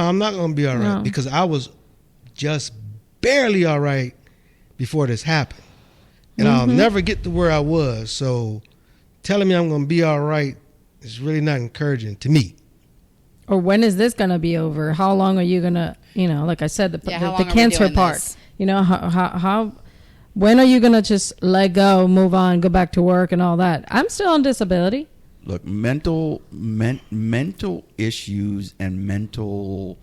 I'm not going to be all right because I was just barely all right before this happened. And I'll never get to where I was. So telling me I'm going to be all right is really not encouraging to me. Or when is this going to be over? How long are you going to, like I said, the cancer part, this? How when are you going to just let go, move on, go back to work and all that? I'm still on disability. Look, mental issues and mental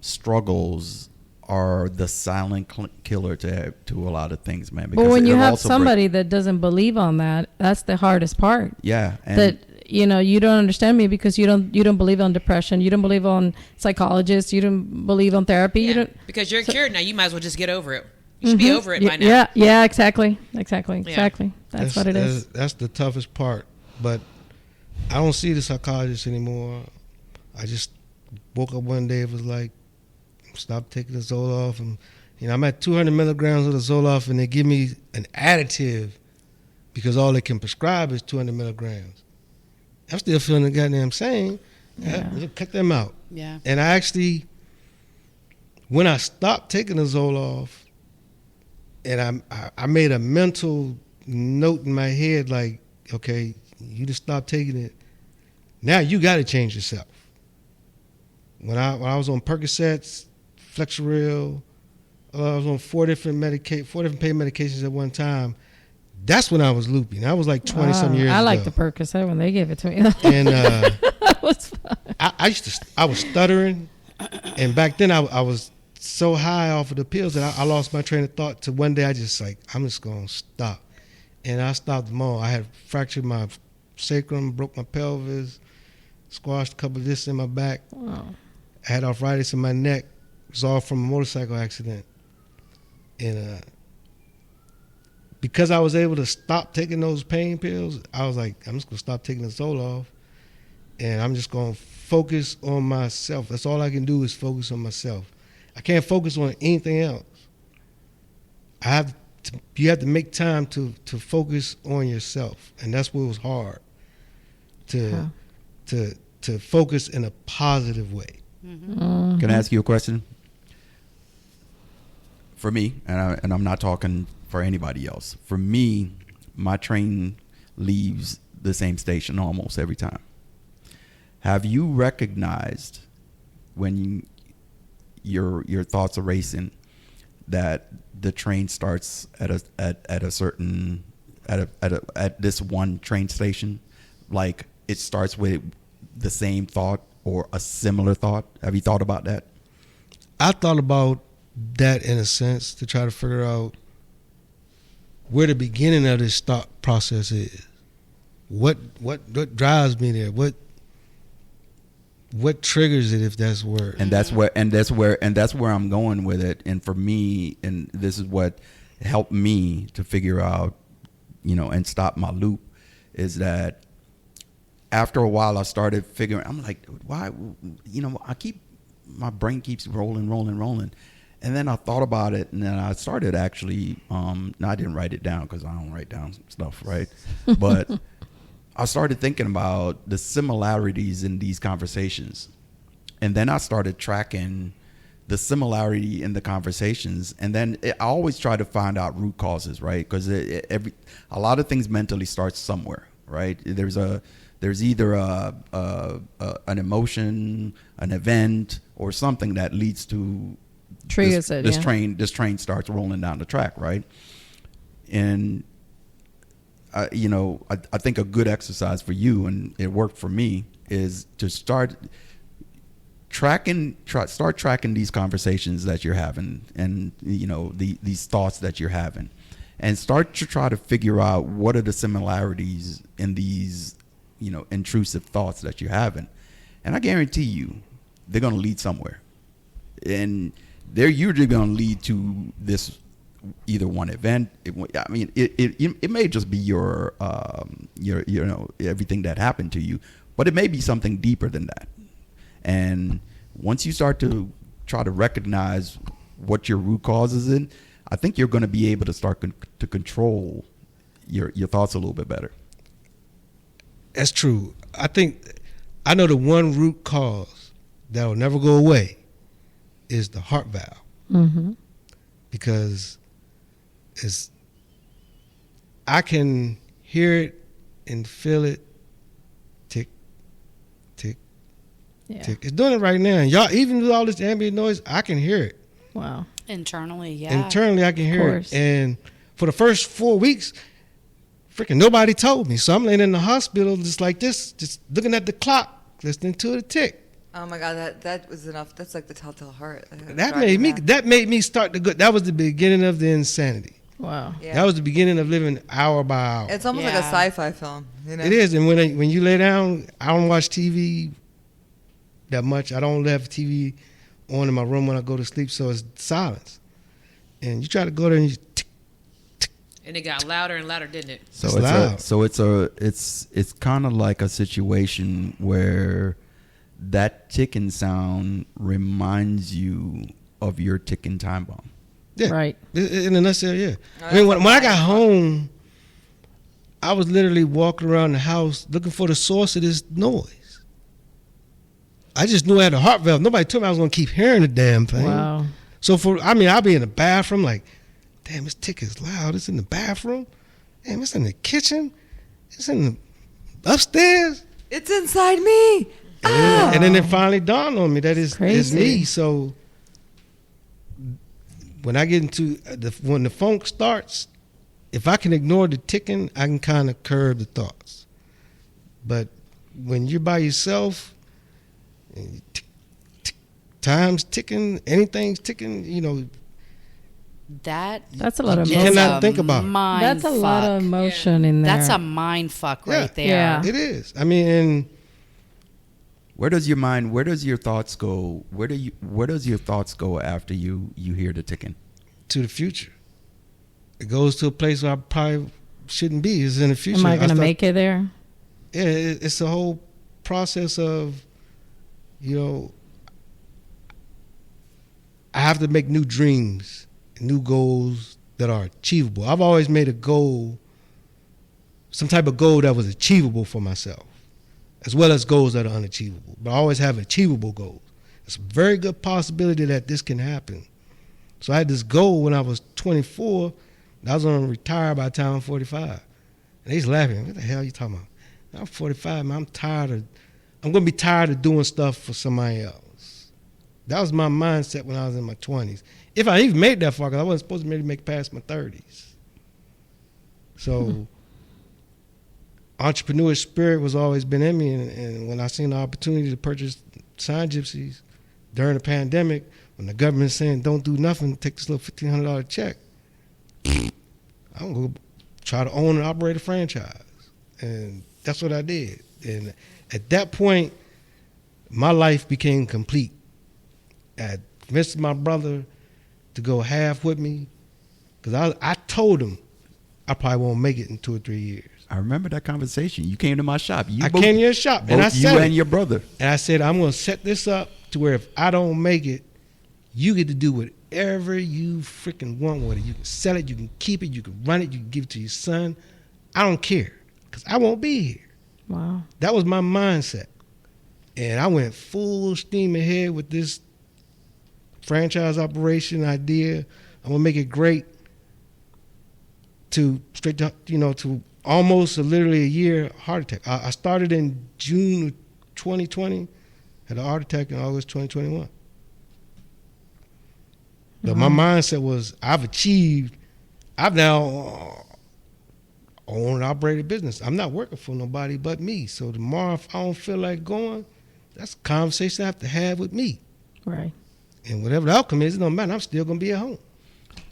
struggles are the silent killer to a lot of things, man. But when you have somebody that doesn't believe on that, that's the hardest part. Yeah, and that you don't understand me because you don't believe on depression, you don't believe on psychologists, you don't believe on therapy. Yeah, you don't because you're cured now. You might as well just get over it. You should be over it by now. Yeah, exactly. That's what it is. That's the toughest part. But I don't see the psychologist anymore. I just woke up one day. It was like, stop taking the Zoloft, and I'm at 200 milligrams of the Zoloft, and they give me an additive because all they can prescribe is 200 milligrams. I'm still feeling the goddamn same. Yeah. Cut them out. Yeah. And I actually, when I stopped taking the Zoloft, and I made a mental note in my head like, okay, you just stop taking it. Now you got to change yourself. When I was on Percocets, Flexeril, I was on four different pain medications at one time. That's when I was loopy. I was like 20-some years ago. I like the Percocet when they gave it to me. And that was fun. I was stuttering, and back then I was so high off of the pills that I lost my train of thought. To one day I just like, I'm just gonna stop, and I stopped them all. I had fractured my sacrum, broke my pelvis, squashed a couple of discs in my back. Wow. I had arthritis in my neck. It was all from a motorcycle accident. And because I was able to stop taking those pain pills, I was like, I'm just going to stop taking the Zoloft, and I'm just going to focus on myself. That's all I can do is focus on myself. I can't focus on anything else. You have to make time to focus on yourself, and that's what was hard, to focus in a positive way. Mm-hmm. Can I ask you a question? For me, and I'm not talking for anybody else. For me, my train leaves the same station almost every time. Have you recognized when your thoughts are racing that the train starts at this one train station? Like it starts with the same thought or a similar thought? Have you thought about that? I thought about that in a sense to try to figure out where the beginning of this thought process is. What drives me there? What triggers it, if that's word? And that's where I'm going with it. And for me, and this is what helped me to figure out, and stop my loop, is that after a while I started figuring, I'm like, why, my brain keeps rolling. And then I thought about it, and then I started actually, I didn't write it down because I don't write down stuff, right? But I started thinking about the similarities in these conversations. And then I started tracking the similarity in the conversations. And then I always try to find out root causes, right? Because a lot of things mentally starts somewhere, right? There's either an emotion, an event, or something that leads to triggers this train starts rolling down the track, right? And I think a good exercise for you, and it worked for me, is to start tracking these conversations that you're having, and these thoughts that you're having, and start to try to figure out what are the similarities in these intrusive thoughts that you're having. And I guarantee you they're going to lead somewhere, and they're usually going to lead to this either one event. It may just be your everything that happened to you, but it may be something deeper than that. And once you start to try to recognize what your root cause is in, I think you're going to be able to start to control your thoughts a little bit better. That's true. I think I know the one root cause that will never go away is the heart valve. Mm-hmm. Because I can hear it and feel it tick, tick, tick. It's doing it right now. And y'all, even with all this ambient noise, I can hear it. Wow. Internally, yeah. Internally, I can hear it. And for the first 4 weeks, freaking nobody told me. So I'm laying in the hospital just like this, just looking at the clock, listening to it tick. Oh my God, that was enough. That's like the telltale heart. That made me start to go. That was the beginning of the insanity. Wow. Yeah. That was the beginning of living hour by hour. It's almost like a sci-fi film. You know? It is. And when you lay down, I don't watch TV that much. I don't have TV on in my room when I go to sleep, so it's silence. And you try to go there and you tick, tick, and it got louder and louder, didn't it? So it's loud. It's kind of like a situation where that ticking sound reminds you of your ticking time bomb. Yeah. Right. In a nutshell, yeah. I mean, when I got home, I was literally walking around the house looking for the source of this noise. I just knew I had a heart valve. Nobody told me I was going to keep hearing the damn thing. Wow. So I'll be in the bathroom like, damn, this tick is loud. It's in the bathroom. Damn, it's in the kitchen. It's in the upstairs. It's inside me. And then it finally dawned on me that it's me. So when I get into when the funk starts, if I can ignore the ticking, I can kind of curb the thoughts. But when you're by yourself, and tick, tick, time's ticking, anything's ticking, you know. That's a lot of you cannot think about it. That's a lot of emotion in there. That's a mind fuck right there. Yeah. It is. I mean, and where does your thoughts go? Where does your thoughts go after you hear the ticking? To the future. It goes to a place where I probably shouldn't be. It's in the future. Am I going to make it there? Yeah, it's a whole process of, you know, I have to make new dreams, new goals that are achievable. I've always made a goal, some type of goal that was achievable for myself, as well as goals that are unachievable. But I always have achievable goals. It's a very good possibility that this can happen. So I had this goal when I was 24. I was going to retire by the time I'm 45. And they's laughing. What the hell are you talking about? I'm 45, man. I'm going to be tired of doing stuff for somebody else. That was my mindset when I was in my 20s. If I even made that far, because I wasn't supposed to maybe make past my 30s. So entrepreneurial spirit was always been in me. And when I seen the opportunity to purchase Sign Gypsies during the pandemic, when the government's saying don't do nothing, take this little $1,500 check, I'm going to try to own and operate a franchise. And that's what I did. And at that point, my life became complete. I convinced my brother to go half with me, because I told him I probably won't make it in 2 or 3 years. I remember that conversation. You came to my shop. I came to your shop, and I said, you and your brother. And I said, I'm going to set this up to where if I don't make it, you get to do whatever you freaking want with it. You can sell it, you can keep it, you can run it, you can give it to your son. I don't care, because I won't be here. Wow. That was my mindset. And I went full steam ahead with this franchise operation idea. I'm going to make it great to straight to, to almost literally a year heart attack. I started in June of 2020, had a heart attack in August 2021. But my mindset was, I've now owned and operated business. I'm not working for nobody but me. So tomorrow, if I don't feel like going, that's a conversation I have to have with me. Right. And whatever the outcome is, it don't matter. I'm still going to be at home.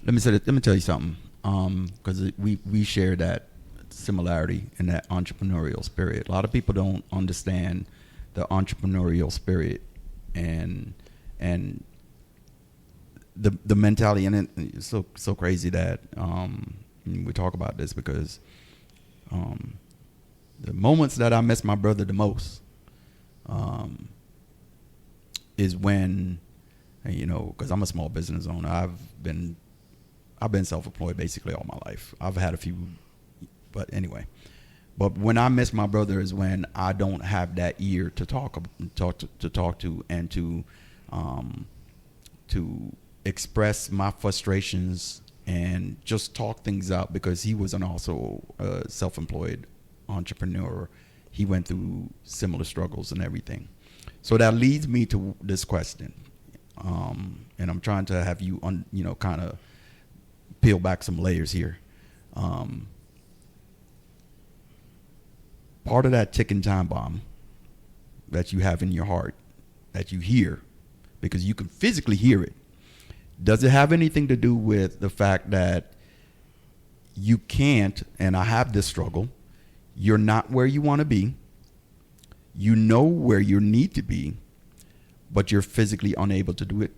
Let me tell you something, because we share that similarity in that entrepreneurial spirit. A lot of people don't understand the entrepreneurial spirit and the mentality, and it's so crazy that we talk about this, because the moments that I miss my brother the most is when, because I'm a small business owner. I've been self-employed basically all my life. I've had a few, but anyway, But when I miss my brother is when I don't have that ear to talk to and to express my frustrations and just talk things out, because he was also a self-employed entrepreneur. He went through similar struggles and everything. So that leads me to this question, and I'm trying to have you kind of peel back some layers here. Part of that ticking time bomb that you have in your heart, that you hear, because you can physically hear it, does it have anything to do with the fact that you can't, and I have this struggle, you're not where you want to be, you know where you need to be, but you're physically unable to do it?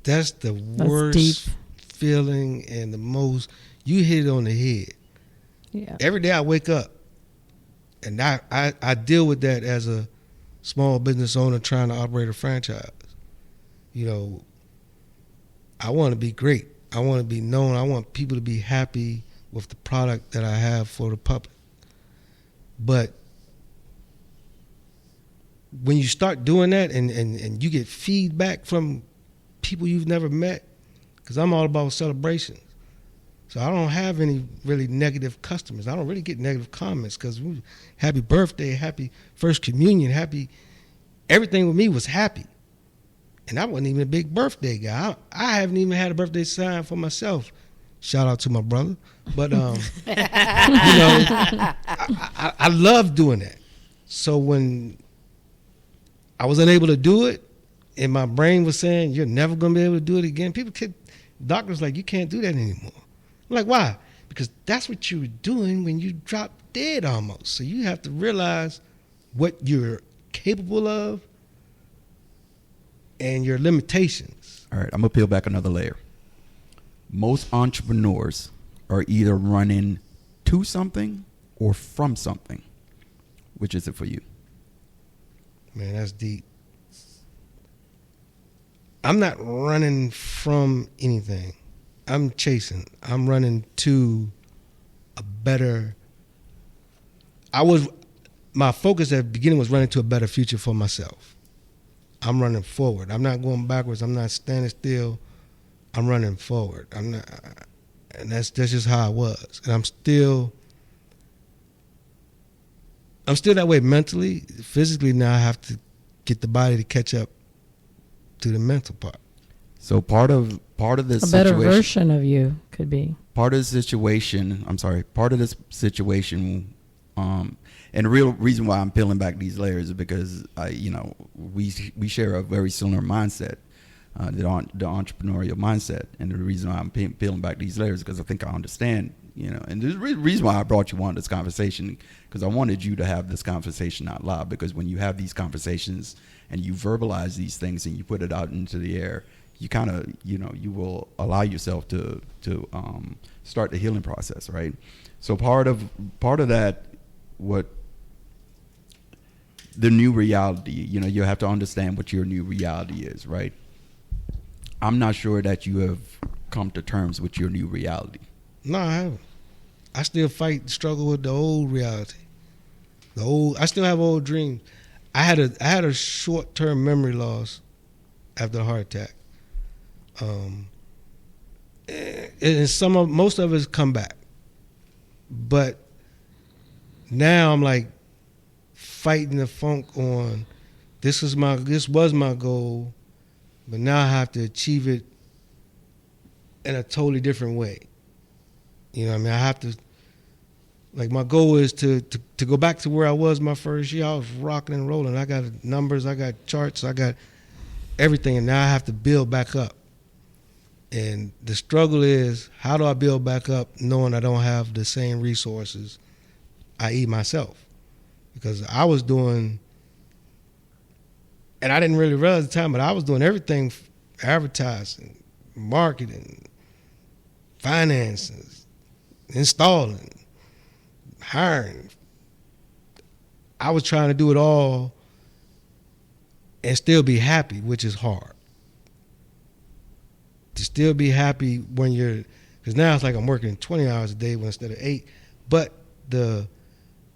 That's the worst deep feeling, and the most, you hit it on the head. Yeah. Every day I wake up, and I deal with that as a small business owner trying to operate a franchise. You know, I want to be great. I want to be known. I want people to be happy with the product that I have for the public. But when you start doing that and you get feedback from people you've never met, because I'm all about celebrations. So I don't have any really negative customers. I don't really get negative comments, because happy birthday, happy first communion, happy, everything with me was happy. And I wasn't even a big birthday guy. I haven't even had a birthday sign for myself. Shout out to my brother. But, I love doing that. So when I was unable to do it, and my brain was saying, you're never going to be able to do it again, doctors like, you can't do that anymore. I'm like, why? Because that's what you were doing when you dropped dead almost. So you have to realize what you're capable of and your limitations. All right, I'm going to peel back another layer. Most entrepreneurs are either running to something or from something. Which is it for you? Man, that's deep. I'm not running from anything. I'm chasing. I'm running to a better. My focus at the beginning was running to a better future for myself. I'm running forward. I'm not going backwards. I'm not standing still. I'm running forward. I'm not, and that's just how I was. And I'm still that way mentally. Physically now I have to get the body to catch up to the mental part. So part of this a better version of you could be. Part of this situation, and the real reason why I'm peeling back these layers is because we share a very similar mindset, the entrepreneurial mindset, and the reason why I'm peeling back these layers is because I think I understand, and the reason why I brought you on this conversation, because I wanted you to have this conversation out loud, because when you have these conversations and you verbalize these things and you put it out into the air, you kind of, you will allow yourself to start the healing process, right? So part of that, what the new reality, you have to understand what your new reality is, right? I'm not sure that you have come to terms with your new reality. No, I haven't. I still struggle with the old reality. I still have old dreams. I had a short-term memory loss after the heart attack. And most of it's come back. But now I'm like fighting the funk on this was my goal, but now I have to achieve it in a totally different way. I have to, like, my goal is to go back to where I was my first year. I was rocking and rolling. I got numbers, I got charts, I got everything, and now I have to build back up. And the struggle is, how do I build back up knowing I don't have the same resources, i.e. myself? Because I was doing, and I didn't really realize at the time, but I was doing everything, advertising, marketing, finances, installing, hiring. I was trying to do it all and still be happy, which is hard. To still be happy when because now it's like I'm working 20 hours a day instead of 8, but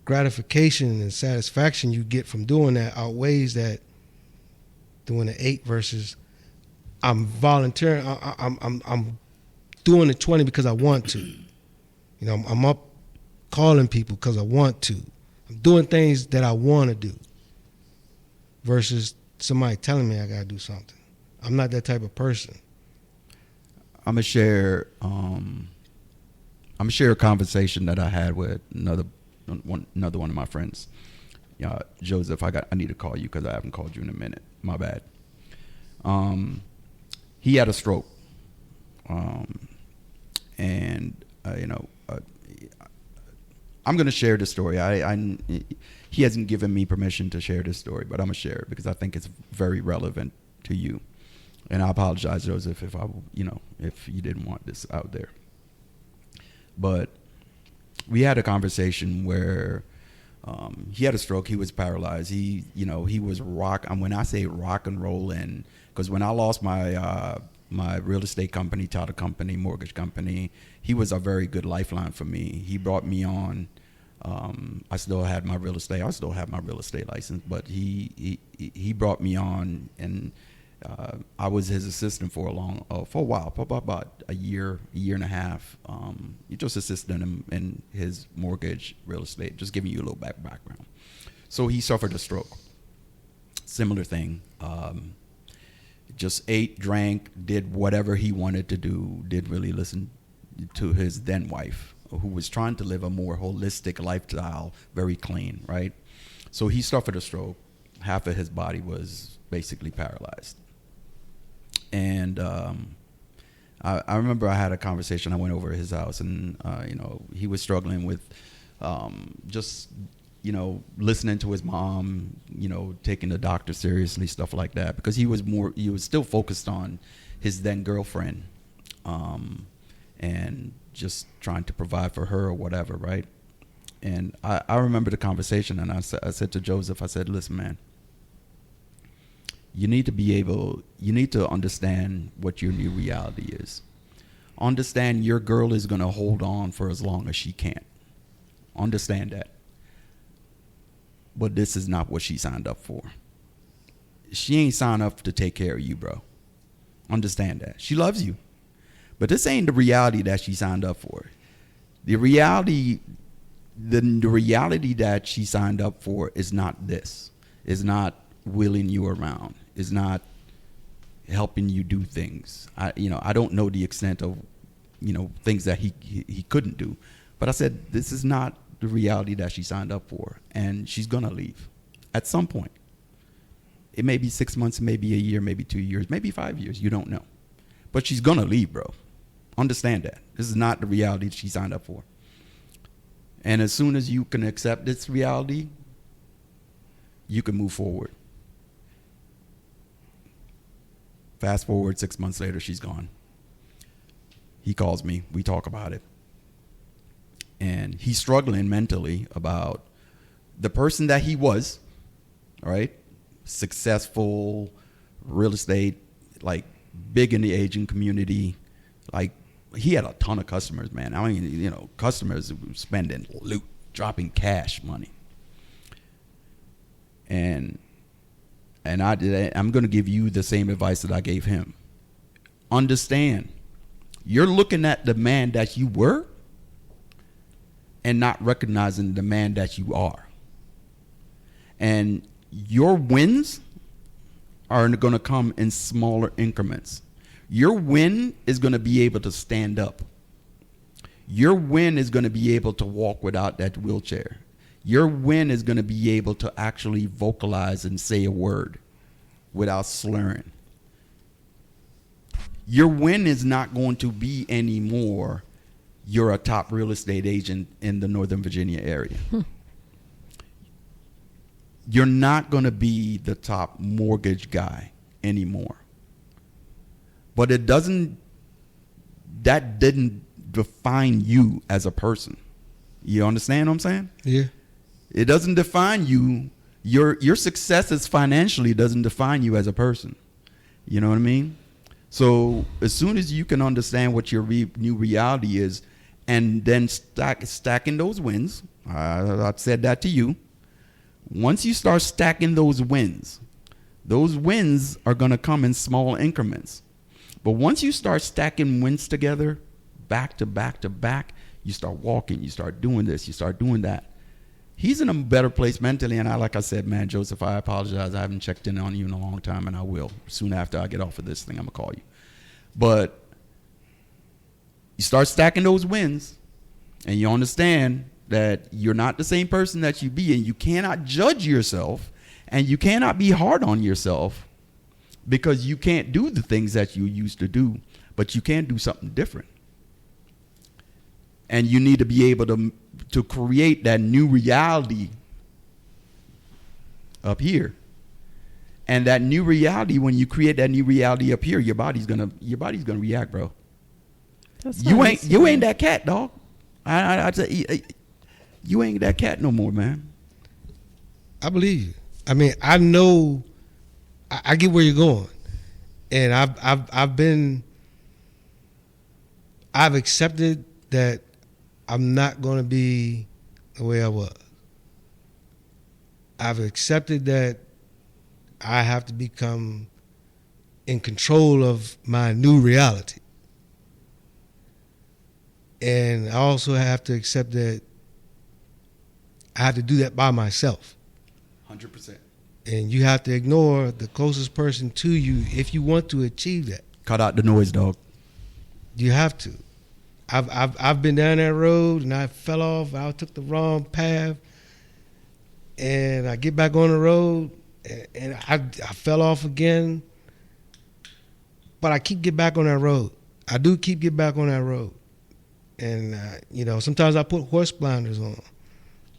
gratification and satisfaction you get from doing that outweighs that doing the 8 versus I'm volunteering. I'm doing the 20 because I want to. You know, I'm up calling people because I want to. I'm doing things that I want to do versus somebody telling me I got to do something. I'm not that type of person. I'm gonna share a conversation that I had with another one of my friends. Joseph, I need to call you because I haven't called you in a minute. My bad. He had a stroke, and I'm gonna share this story. He hasn't given me permission to share this story, but I'm gonna share it because I think it's very relevant to you. And I apologize, Joseph, if you didn't want this out there. But we had a conversation where he had a stroke. He was paralyzed. He was when I say rock and rolling, because when I lost my real estate company, title company, mortgage company, he was a very good lifeline for me. He brought me on. I still had my real estate. I still have my real estate license, but he brought me on, and I was his assistant for a while, for about a year and a half. Just assisting him in his mortgage real estate, just giving you a little background. So he suffered a stroke. Similar thing. Just ate, drank, did whatever he wanted to do, didn't really listen to his then wife, who was trying to live a more holistic lifestyle, very clean, right? So he suffered a stroke. Half of his body was basically paralyzed. And I remember I had a conversation. I went over to his house, and he was struggling with listening to his mom, taking the doctor seriously, stuff like that, because he was still focused on his then girlfriend, and just trying to provide for her or whatever, right? And I remember the conversation, and I said to Joseph, I said, listen, man, you need to understand what your new reality is. Understand your girl is going to hold on for as long as she can. Understand that. But this is not what she signed up for. She ain't signed up to take care of you, bro. Understand that. She loves you. But this ain't the reality that she signed up for. The reality that she signed up for is not this. Is not wheeling you around. Is not helping you do things. I don't know the extent of, things that he couldn't do. But I said, this is not the reality that she signed up for. And she's going to leave at some point. It may be 6 months, maybe a year, maybe 2 years, maybe 5 years. You don't know. But she's going to leave, bro. Understand that. This is not the reality she signed up for. And as soon as you can accept this reality, you can move forward. Fast forward 6 months later, she's gone. He calls me. We talk about it. And he's struggling mentally about the person that he was, all right? Successful, real estate, like big in the Asian community. Like, he had a ton of customers, man. I mean, customers spending loot, dropping cash money. And I'm going to give you the same advice that I gave him. Understand, you're looking at the man that you were and not recognizing the man that you are. And your wins are going to come in smaller increments. Your win is going to be able to stand up. Your win is going to be able to walk without that wheelchair. Your win is going to be able to actually vocalize and say a word without slurring. Your win is not going to be anymore, you're a top real estate agent in the Northern Virginia area. You're not going to be the top mortgage guy anymore. But that didn't define you as a person. You understand what I'm saying? Yeah. It doesn't define you. Your successes financially doesn't define you as a person. You know what I mean? So as soon as you can understand what your new reality is and then stacking those wins. I said that to you. Once you start stacking those wins are going to come in small increments. But once you start stacking wins together, back to back to back, you start walking, you start doing this, you start doing that. He's in a better place mentally, and like I said, man, Joseph, I apologize. I haven't checked in on you in a long time, and I will. Soon after I get off of this thing, I'm going to call you. But you start stacking those wins, and you understand that you're not the same person that you be, and you cannot judge yourself, and you cannot be hard on yourself because you can't do the things that you used to do, but you can do something different. And you need to be able to create that new reality up here. And that new reality, when you create that new reality up here, your body's gonna react, bro. You ain't that cat, dog. I say you ain't that cat no more, man. I believe you. I mean, I know. I get where you're going, and I've accepted that I'm not going to be the way I was. I've accepted that I have to become in control of my new reality. And I also have to accept that I have to do that by myself. 100%. And you have to ignore the closest person to you if you want to achieve that. Cut out the noise, dog. You have to. I've been down that road and I fell off. I took the wrong path, and I get back on the road and I fell off again. But I keep getting back on that road. I do keep getting back on that road, and sometimes I put horse blinders on,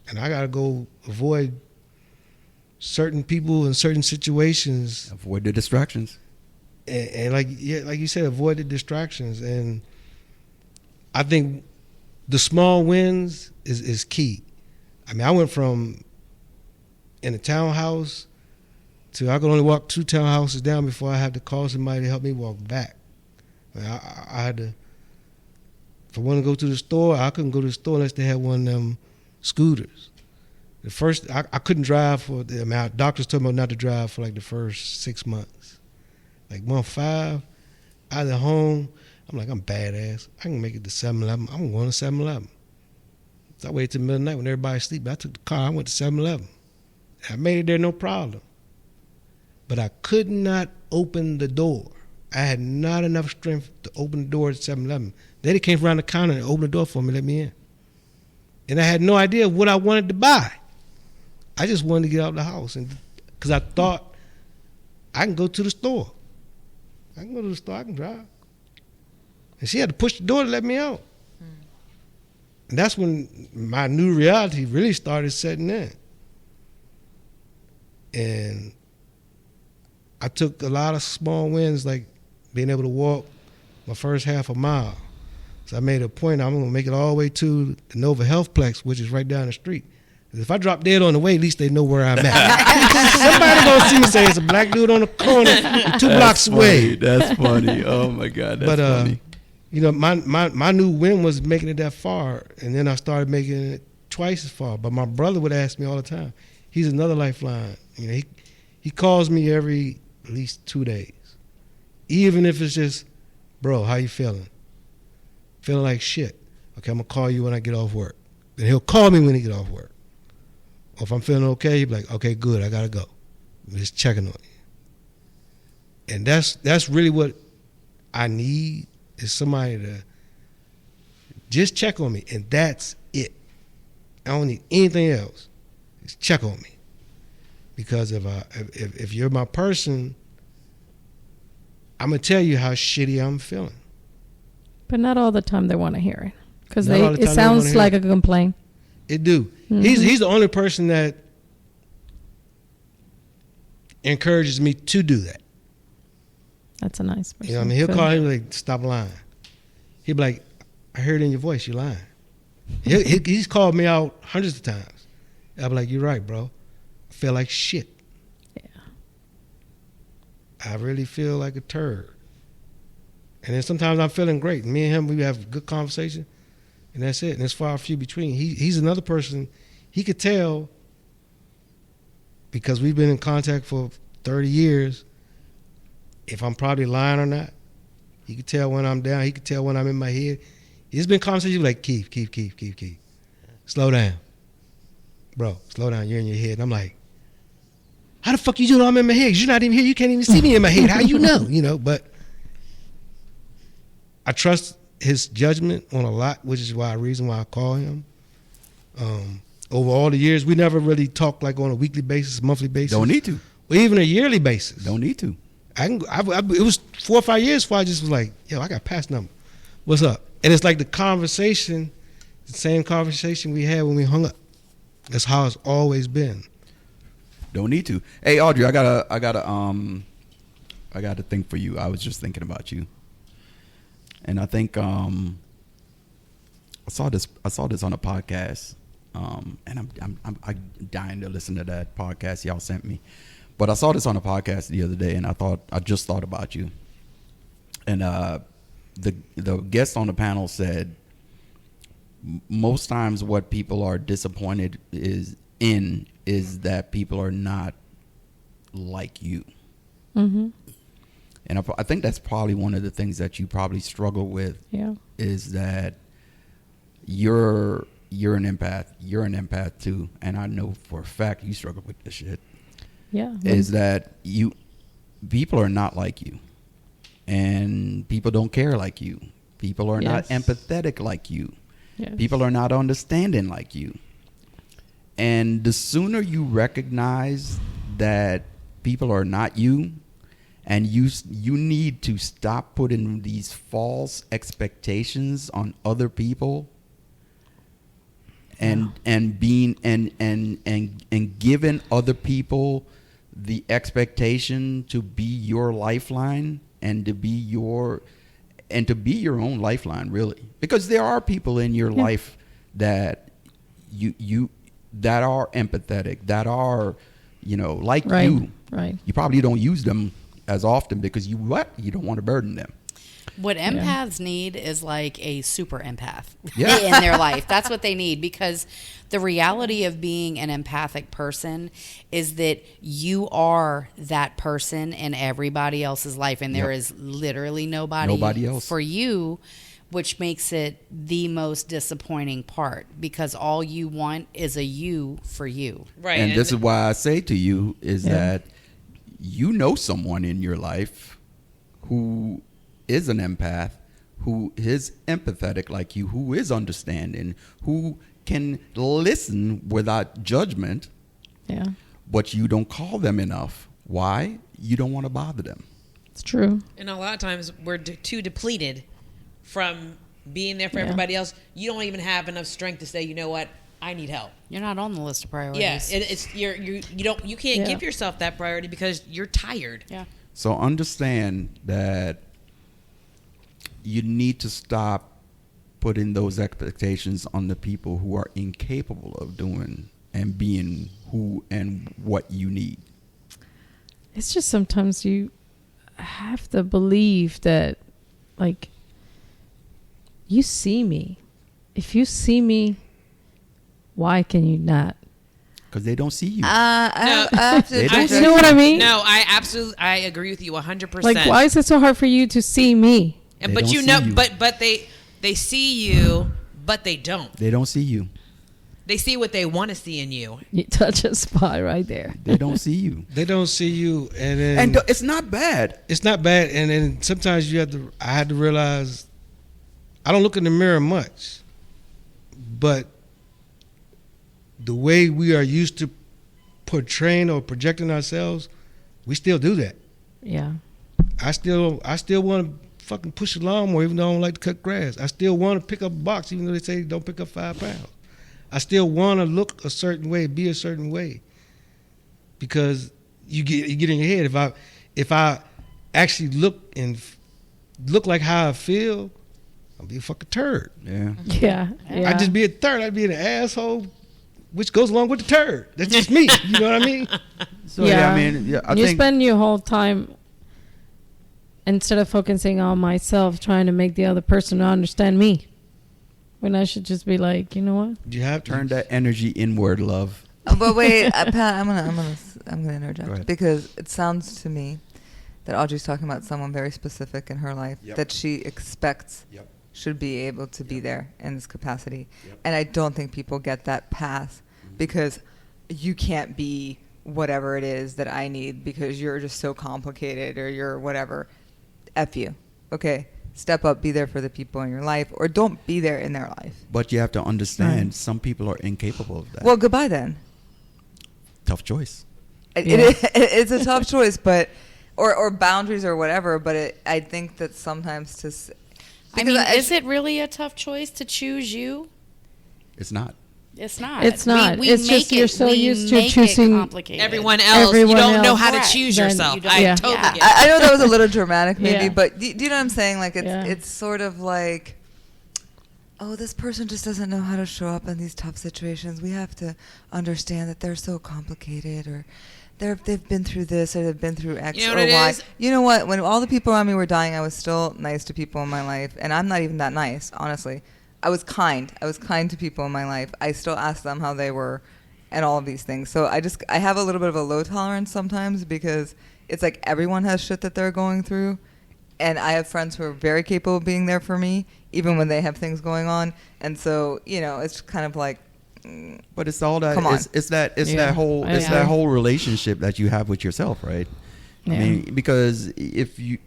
and I gotta go avoid certain people in certain situations. Avoid the distractions. And like you said, avoid the distractions. And I think the small wins is key. I mean, I went from in a townhouse to I could only walk 2 townhouses down before I had to call somebody to help me walk back. I mean, I had to, if I wanted to go to the store, I couldn't go to the store unless they had one of them scooters. The first, I couldn't drive doctors told me not to drive for like the first 6 months. Like month 5, I was at home. I'm like, I'm badass. I can make it to 7-Eleven. I'm going to 7-Eleven. So I waited till the middle of the night when everybody's sleeping. I took the car. I went to 7-Eleven. I made it there no problem. But I could not open the door. I had not enough strength to open the door at 7-Eleven. Then they came around the counter and opened the door for me, let me in. And I had no idea what I wanted to buy. I just wanted to get out of the house, and because I thought I can go to the store. I can go to the store. I can drive. And she had to push the door to let me out. And that's when my new reality really started setting in. And I took a lot of small wins, like being able to walk my first half a mile. So I made a point, I'm going to make it all the way to the Nova Healthplex, which is right down the street. If I drop dead on the way, at least they know where I'm at. Somebody gonna see me say it's a black dude on the corner 2 blocks away. That's funny. Oh my God, that's funny. My new win was making it that far, and then I started making it twice as far. But my brother would ask me all the time. He's another lifeline. He calls me every at least 2 days, even if it's just, bro, how you feeling? Feeling like shit. Okay, I'm gonna call you when I get off work. Then he'll call me when he get off work. Or if I'm feeling okay, he'll be like, okay, good, I gotta go. I'm just checking on you. And that's really what I need, is somebody to just check on me, and that's it. I don't need anything else. Just check on me. Because if you're my person, I'm gonna tell you how shitty I'm feeling. But not all the time they want to hear it, because it sounds like a complaint. It do. Mm-hmm. He's the only person that encourages me to do that. That's a nice person. I mean, he'll call him like, stop lying. He'll be like, I heard it in your voice, you're lying. He's called me out hundreds of times. I'll be like, you're right, bro. I feel like shit. Yeah. I really feel like a turd. And then sometimes I'm feeling great. Me and him, we have a good conversation. and that's it. And it's far few between. He's another person. He could tell because we've been in contact for 30 years if I'm probably lying or not. He could tell when I'm down. He could tell when I'm in my head. It's been conversations like, Keith. Slow down. Bro, slow down. You're in your head. And I'm like, how the fuck you know I'm in my head? You're not even here. You can't even see me in my head. How you know? You know, but I trust his judgment on a lot, which is reason why I call him. Over all the years, we never really talked like on a weekly basis, monthly basis. Don't need to. Or even a yearly basis. Don't need to. It was 4 or 5 years before I just was like, yo, I got pass number. What's up? And it's like the same conversation we had when we hung up. That's how it's always been. Don't need to. Hey, Audrey, I got a thing for you. I was just thinking about you, and I think I saw this on a podcast, and I'm dying to listen to that podcast y'all sent me. But I saw this on a podcast the other day, and I just thought about you. And the guest on the panel said, most times what people are disappointed is that people are not like you. Mm-hmm. And I think that's probably one of the things that you probably struggle with. Yeah. Is that you're an empath. You're an empath too, and I know for a fact you struggle with this shit. Yeah. Is that people are not like you, and people don't care like you. People are not empathetic like you. Yes. People are not understanding like you. And the sooner you recognize that people are not you, and you need to stop putting these false expectations on other people, and being and giving other people the expectation to be your lifeline and to be your own lifeline, really, because there are people in your life that you that are empathetic, that are, like you. Right. You probably don't use them as often because you don't want to burden them. What empaths need is like a super empath in their life. That's what they need, because the reality of being an empathic person is that you are that person in everybody else's life, and there is literally nobody else for you, which makes it the most disappointing part, because all you want is a you for you. Right. And this is why I say to you is that you know someone in your life who is an empath, who is empathetic like you, who is understanding, who can listen without judgment. Yeah. But you don't call them enough. Why? You don't want to bother them. It's true. And a lot of times we're too depleted from being there for everybody else. You don't even have enough strength to say, you know what, I need help. You're not on the list of priorities. Yeah, you can't give yourself that priority because you're tired. Yeah. So understand that you need to stop putting those expectations on the people who are incapable of doing and being who and what you need. It's just sometimes you have to believe that, like, you see me. If you see me, why can you not? Because they don't see you. You know what I mean? No, I agree with you 100%. Like, why is it so hard for you to see me? But they see you, but they don't. They don't see you. They see what they want to see in you. You touch a spot right there. They don't see you. They don't see you, and it's not bad. It's not bad, and then sometimes I had to realize I don't look in the mirror much, but the way we are used to portraying or projecting ourselves, we still do that. Yeah. I still want to fucking push a lawnmower even though I don't like to cut grass. I still want to pick up a box even though they say don't pick up 5 pounds. I still want to look a certain way, be a certain way, because you get in your head. If I actually look like how I feel, I'll be a fucking turd. Yeah. I'd just be a turd. I'd be an asshole, which goes along with the turd. That's just me. You know what I mean? So I mean, I you think spend your whole time, instead of focusing on myself, trying to make the other person understand me. When I should just be like, you know what? You have to Turn that energy inward, love. But wait, Pat, I'm gonna interject because it sounds to me that Audrey's talking about someone very specific in her life that she expects should be able to be there in this capacity, and I don't think people get that path because you can't be whatever it is that I need because you're just so complicated or you're whatever. F you, okay? Step up, be there for the people in your life, or don't be there in their life. But you have to understand, some people are incapable of that. Well, goodbye then. Tough choice. It's a tough choice, but or boundaries or whatever. But I think that sometimes is it really a tough choice to choose you? It's not. It's not. It's not. We it's just you're so used to choosing everyone else. You don't know how to choose yourself. I totally get it. I know that was a little dramatic, maybe, Yeah. but do you know what I'm saying? Like it's sort of like, oh, this person just doesn't know how to show up in these tough situations. We have to understand that they're so complicated, or they've been through this, or they've been through X You know or what it Y. is? You know what? When all the people around me were dying, I was still nice to people in my life, and I'm not even that nice, honestly. I was kind. I was kind to people in my life. I still asked them how they were and all of these things. So I have a little bit of a low tolerance sometimes because it's like everyone has shit that they're going through. And I have friends who are very capable of being there for me, even when they have things going on. And so, it's kind of like, but it's all that. Come on. It's that whole relationship that you have with yourself, right? Yeah. I mean, because if you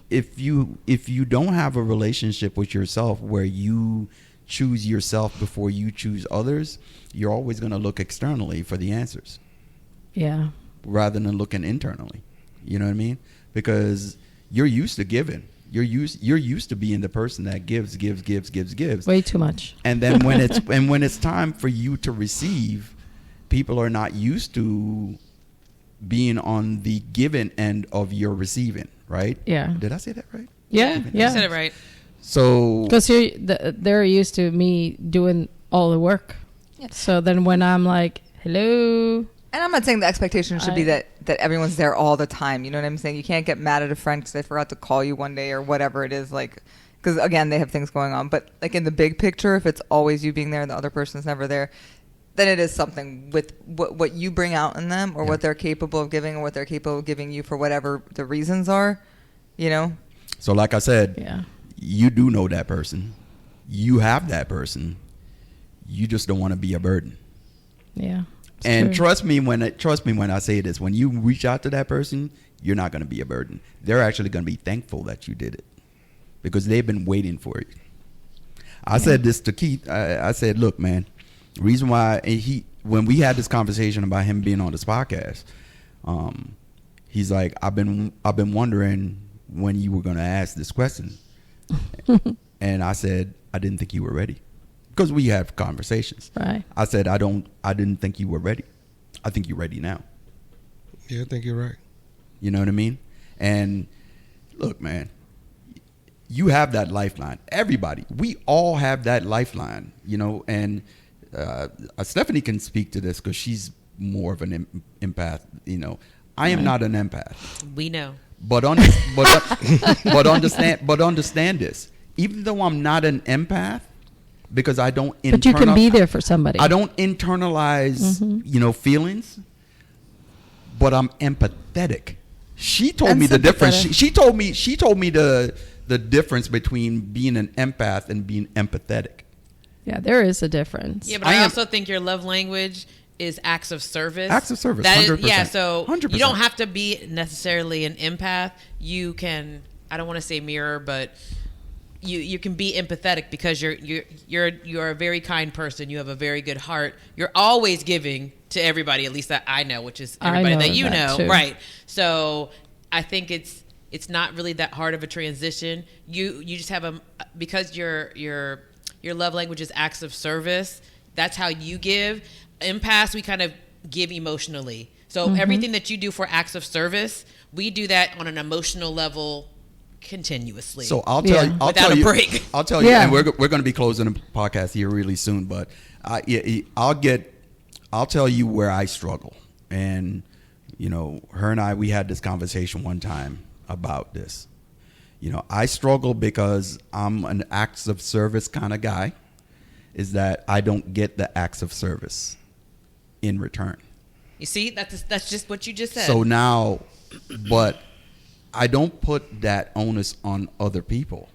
don't have a relationship with yourself where you choose yourself before you choose others, you're always going to look externally for the answers. Yeah. Rather than looking internally. You know what I mean? Because you're used to giving. You're used to being the person that gives. Way too much. And then when it's time for you to receive, people are not used to being on the giving end of your receiving, right? Yeah. Did I say that right? Yeah. You said it right. So because they're used to me doing all the work. Yeah. So then when I'm like, hello. And I'm not saying the expectation should be that everyone's there all the time. You know what I'm saying? You can't get mad at a friend because they forgot to call you one day or whatever it is. Like, because again, they have things going on. But like in the big picture, if it's always you being there and the other person's never there, then it is something with what you bring out in them or what they're capable of giving or what they're capable of giving you for whatever the reasons are, So like I said, you do know that person. You have that person. You just don't want to be a burden. Yeah. And trust me when I say this, when you reach out to that person, you're not going to be a burden. They're actually going to be thankful that you did it because they've been waiting for it. I said this to Keith. I said, look, man, reason why when we had this conversation about him being on this podcast, he's like, I've been wondering when you were going to ask this question. And I said, I didn't think you were ready. Because we have conversations. Right. I said, I didn't think you were ready. I think you're ready now. Yeah, I think you're right. You know what I mean? And look, man, you have that lifeline. Everybody, we all have that lifeline, and Stephanie can speak to this because she's more of an empath. I am not an empath. We know. But understand this. Even though I'm not an empath, because I don't but you can be there for somebody. I don't internalize, feelings, but I'm empathetic. She told me the difference. She told me the difference between being an empath and being empathetic. Yeah, there is a difference. Yeah, but I also think your love language is acts of service. Acts of service, 100%. 100%. Yeah, so 100%. You don't have to be necessarily an empath. You can, I don't want to say mirror, but you can be empathetic because you're a very kind person. You have a very good heart. You're always giving to everybody, at least that I know, which is everybody that you know. Too. Right. So I think it's not really that hard of a transition. You just have because your love language is acts of service. That's how you give. Empaths, we kind of give emotionally. So everything that you do for acts of service, we do that on an emotional level continuously. So I'll tell you, without a break. I'll tell you, and we're going to be closing the podcast here really soon. But I'll tell you where I struggle, and her and I, we had this conversation one time about this. I struggle because I'm an acts of service kind of guy, is that I don't get the acts of service in return. You see, that's just what you just said. So now, but I don't put that onus on other people.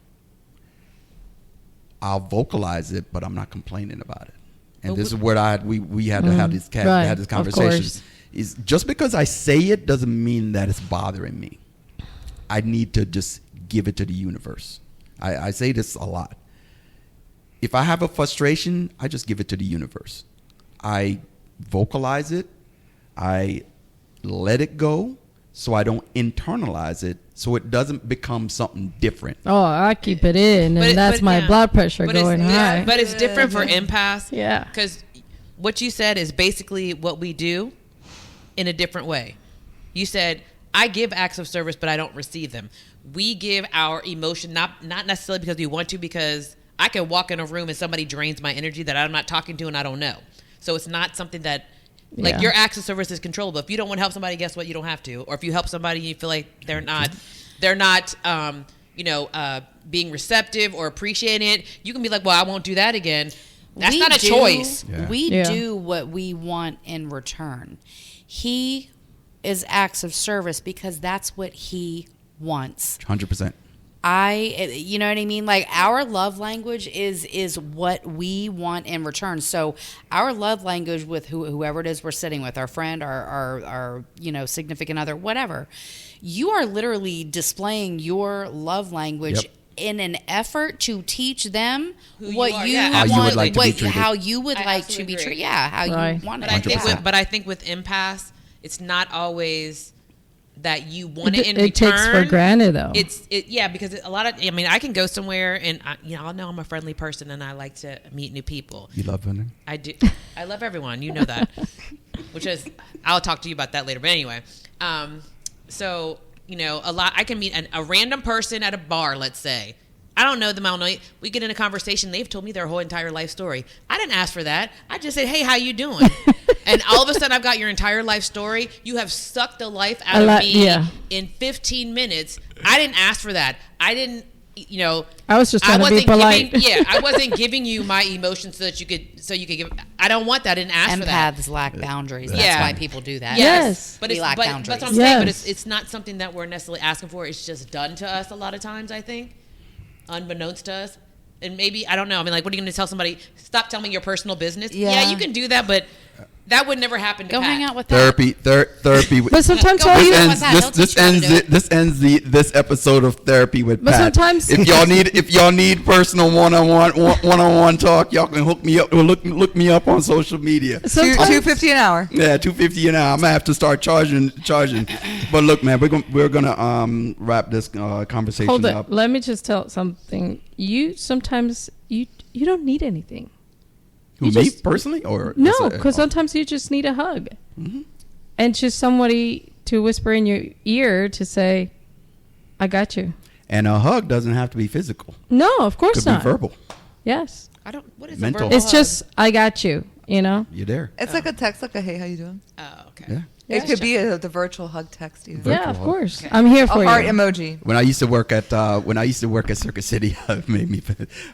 I'll vocalize it, but I'm not complaining about it. And this is where we had to have this had this conversation. Is just because I say it doesn't mean that it's bothering me. I need to just give it to the universe. I say this a lot. If I have a frustration, I just give it to the universe. I vocalize it. I let it go so I don't internalize it, so it doesn't become something different. Oh, I keep it in, and that's my blood pressure going high. But it's different for empaths. Yeah. Because what you said is basically what we do in a different way. You said, I give acts of service, but I don't receive them. We give our emotion, not necessarily because we want to, because I can walk in a room and somebody drains my energy that I'm not talking to and I don't know. So it's not something that, like, your acts of service is controllable. If you don't want to help somebody, guess what? You don't have to. Or if you help somebody and you feel like they're not being receptive or appreciating it, you can be like, well, I won't do that again. That's not a choice. Yeah. We do what we want in return. He is acts of service because that's what he wants. 100%. You know what I mean? Like, our love language is what we want in return. So our love language with whoever it is we're sitting with, our friend, our significant other, whatever, you are literally displaying your love language in an effort to teach them what you want, how you would like to be treated. Yeah, how you want it. But I think with empaths, it's not always that you want it in return. It takes for granted, though. Because a lot of, I can go somewhere and I know I'm a friendly person and I like to meet new people. You love women? I do. I love everyone. You know that. Which is, I'll talk to you about that later. But anyway, so I can meet a random person at a bar. Let's say I don't know them. I don't know. We get in a conversation. They've told me their whole entire life story. I didn't ask for that. I just said, "Hey, how you doing?" And all of a sudden, I've got your entire life story. You have sucked the life out of me in 15 minutes. I didn't ask for that. I didn't, I was just trying to be polite. I wasn't giving you my emotions so you could give. I don't want that. I didn't ask for that. Empaths lack boundaries. That's why people do that. Yes. But we lack boundaries. That's what I'm saying. But it's not something that we're necessarily asking for. It's just done to us a lot of times, I think, unbeknownst to us. And maybe, I don't know. What are you going to tell somebody? Stop telling me your personal business. Yeah, you can do that, but that would never happen to Go Pat. hang out with therapy. But sometimes this ends this episode of Therapy with Pat. Sometimes if y'all need personal one-on-one talk, y'all can hook me up or look me up on social media. $250 an hour. Yeah, $250 an hour. I'm gonna have to start charging. But look, man, we're gonna wrap this conversation up. Hold it. Let me just tell something. You sometimes you don't need anything. Who, me personally, or no? Because sometimes you just need a hug, and just somebody to whisper in your ear to say, "I got you." And a hug doesn't have to be physical. No, of course not. Could be verbal. Yes. What is mental? It's just, "I got you." You're there. It's like a text, like a "Hey, how you doing?" Oh, okay. Yeah. It could be the virtual hug text. Either. Yeah, of course. Okay. I'm here for you. A heart emoji. When I used to work at Circuit City, it made me.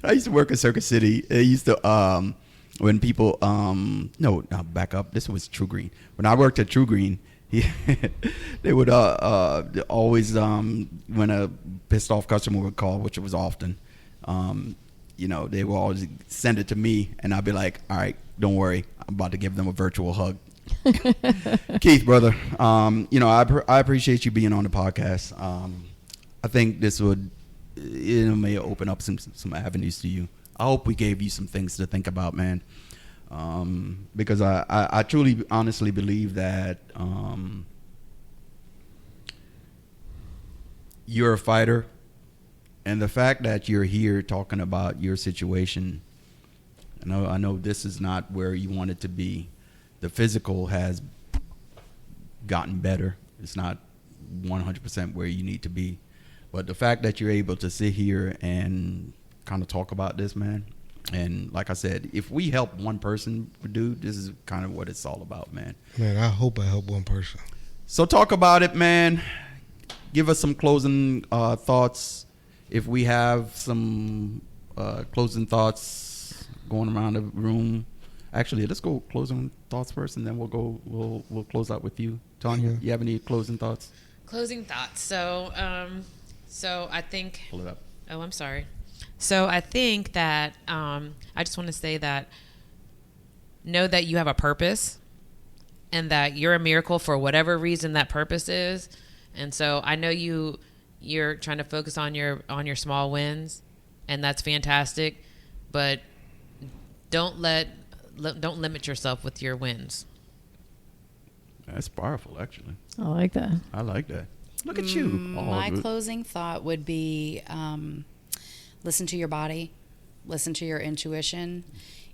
I used to work at Circuit City. It used to when people back up. This was True Green. When I worked at True Green, they would always when a pissed off customer would call, which it was often, they would always send it to me, and I'd be like, "All right, don't worry, I'm about to give them a virtual hug." Keith, brother, I appreciate you being on the podcast. I think this would may open up some avenues to you. I hope we gave you some things to think about, man. Because I truly, honestly believe that you're a fighter, and the fact that you're here talking about your situation, I know this is not where you want it to be. The physical has gotten better. It's not 100% where you need to be. But the fact that you're able to sit here and kind of talk about this, man, and like I said, if we help one person, dude, this is kind of what it's all about, man. Man, I hope I help one person. So talk about it, man. Give us some closing thoughts. If we have some closing thoughts, going around the room. Actually, let's go closing thoughts first, and then we'll close out with you, Tanya. Sure. You have any closing thoughts? Closing thoughts. So I think. Pull it up. Oh, I'm sorry. So I think that I just want to say that know that you have a purpose, and that you're a miracle for whatever reason that purpose is. And so I know you're trying to focus on your small wins, and that's fantastic, but don't limit yourself with your wins. That's powerful, actually. I like that. I like that. Look at you. My closing thought would be listen to your body, listen to your intuition,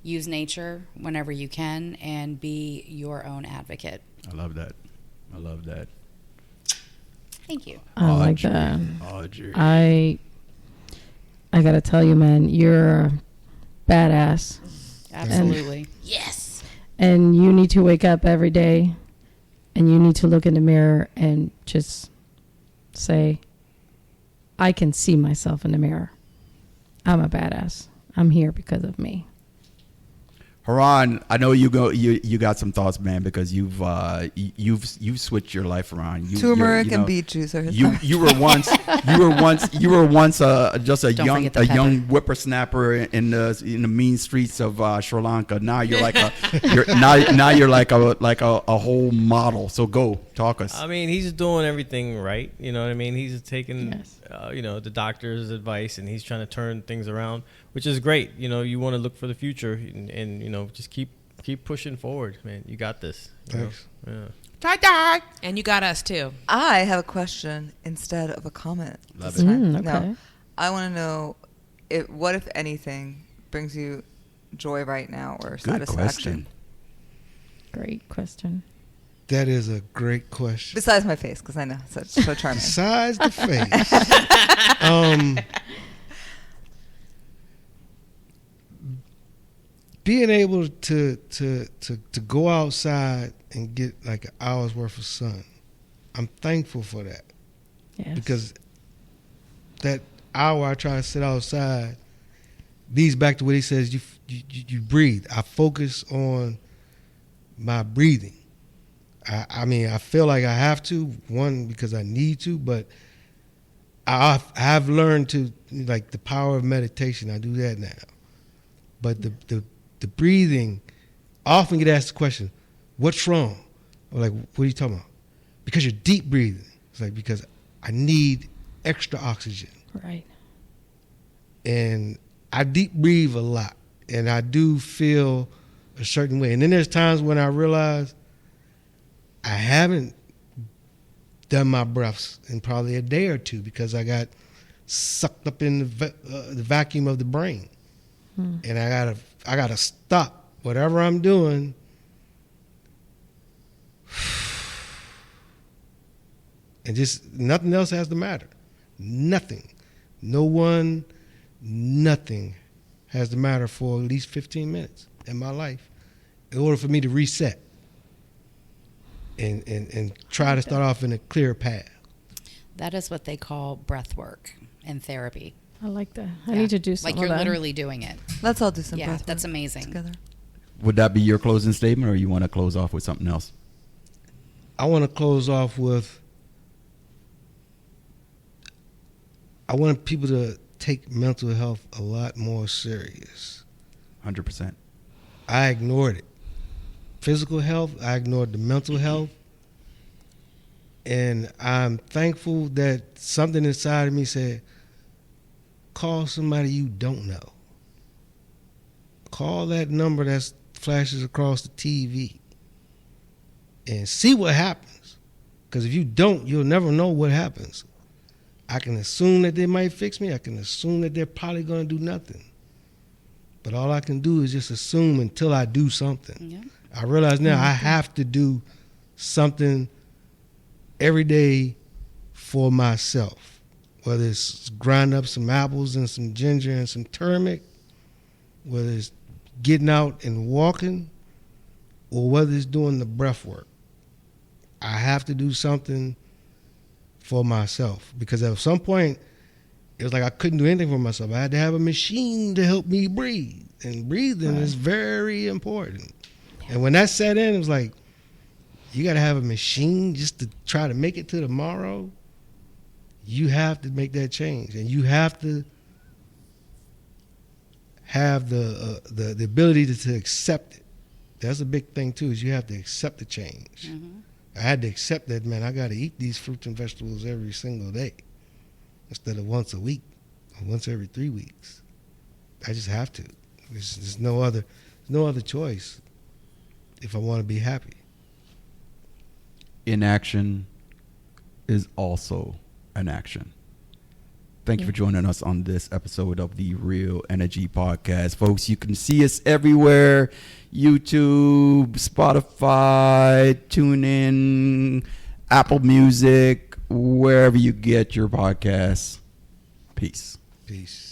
use nature whenever you can, and be your own advocate. I love that. Thank you. I like that. Audrey. I gotta tell you, man, you're a badass. Absolutely. Yes. And you need to wake up every day, and you need to look in the mirror and just say, I can see myself in the mirror. I'm a badass. I'm here because of me. Haran, I know you got some thoughts, man, because you've switched your life around. Turmeric and beet juice are his you were once just a young whippersnapper in the mean streets of Sri Lanka. Now you're like a whole model. So go talk us. I mean, he's doing everything right. You know what I mean? He's taking the doctor's advice, and he's trying to turn things around, which is great. You know, you want to look for the future, and just keep pushing forward, man. You got this. Thanks. Yeah. And you got us too. I have a question instead of a comment. Love this it. time. Okay. No, I want to know what, if anything, brings you joy right now or Good satisfaction. question. Great question. That is a great question. Besides my face, because I know it's so charming. Besides the face. Being able to go outside and get like an hour's worth of sun, I'm thankful for that. Yes. Because that hour I try to sit outside leads back to what he says, you breathe. I focus on my breathing. I mean, I feel like I have to, one, because I need to, but I've learned to, like, the power of meditation. I do that now. But the breathing, I often get asked the question, what's wrong? Or like, what are you talking about? Because you're deep breathing. It's like, because I need extra oxygen. Right. And I deep breathe a lot. And I do feel a certain way. And then there's times when I realize I haven't done my breaths in probably a day or two because I got sucked up in the vacuum of the brain. And I gotta stop whatever I'm doing. And just nothing else has to matter. Nothing. No one, nothing has to matter for at least 15 minutes in my life in order for me to reset and try to start off in a clear path. That is what they call breath work in therapy. I like that. I need to do something. Like you're literally doing it. Let's all do some breath Yeah, work that's amazing. together. Would that be your closing statement, or you want to close off with something else? I want to close off with, I want people to take mental health a lot more serious. 100%. I ignored it. Physical health, I ignored the mental health. And I'm thankful that something inside of me said, call somebody you don't know. Call that number that flashes across the TV and see what happens. Because if you don't, you'll never know what happens. I can assume that they might fix me. I can assume that they're probably going to do nothing. But all I can do is just assume until I do something. Yeah. I realize now I have to do something every day for myself. Whether it's grind up some apples and some ginger and some turmeric, whether it's getting out and walking, or whether it's doing the breath work. I have to do something for myself. Because at some point, it was like I couldn't do anything for myself. I had to have a machine to help me breathe. and breathing is very important. And when that set in, it was like, you got to have a machine just to try to make it to tomorrow. You have to make that change, and you have to have the ability to accept it. That's a big thing too. Is you have to accept the change. Mm-hmm. I had to accept that, man. I got to eat these fruits and vegetables every single day instead of once a week or once every 3 weeks. I just have to. There's no other choice if I want to be happy. Inaction is also an action. Thank you for joining us on this episode of the Real Energy Podcast. Folks, you can see us everywhere. YouTube, Spotify, TuneIn, Apple Music, wherever you get your podcasts. Peace. Peace.